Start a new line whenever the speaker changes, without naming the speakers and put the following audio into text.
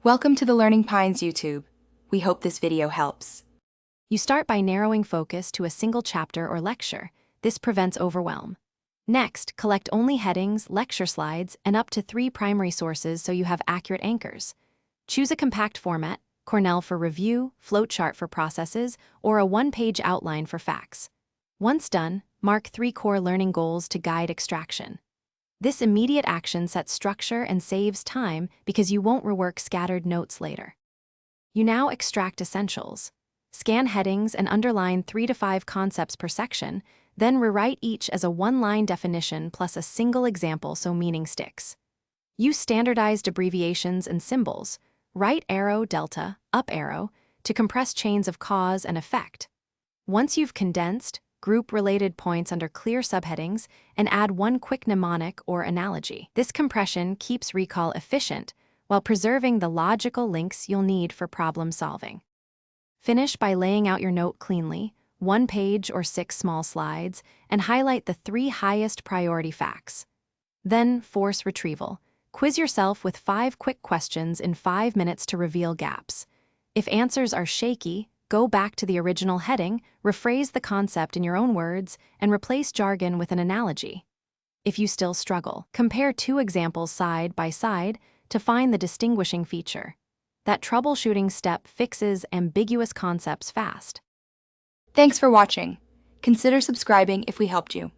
Welcome to the Learning Pines YouTube. We hope this video helps.
You start by narrowing focus to a single chapter or lecture. This prevents overwhelm. Next, collect only headings, lecture slides, and up to 3 primary sources so you have accurate anchors. Choose a compact format, Cornell for review, flowchart for processes, or a 1-page outline for facts. Once done, mark 3 core learning goals to guide extraction. This immediate action sets structure and saves time because you won't rework scattered notes later. You now extract essentials. Scan headings and underline 3 to 5 concepts per section, then rewrite each as a 1-line definition plus a single example so meaning sticks. Use standardized abbreviations and symbols, right arrow, delta, up arrow, to compress chains of cause and effect. Once you've condensed, group related points under clear subheadings and add 1 quick mnemonic or analogy. This compression keeps recall efficient while preserving the logical links you'll need for problem solving. Finish by laying out your note cleanly, 1 page or 6 small slides, and highlight the 3 highest priority facts. Then force retrieval. Quiz yourself with 5 quick questions in 5 minutes to reveal gaps. If answers are shaky, go back to the original heading, rephrase the concept in your own words, and replace jargon with an analogy. If you still struggle, compare 2 examples side by side to find the distinguishing feature. That troubleshooting step fixes ambiguous concepts fast.
Thanks for watching. Consider subscribing if we helped you.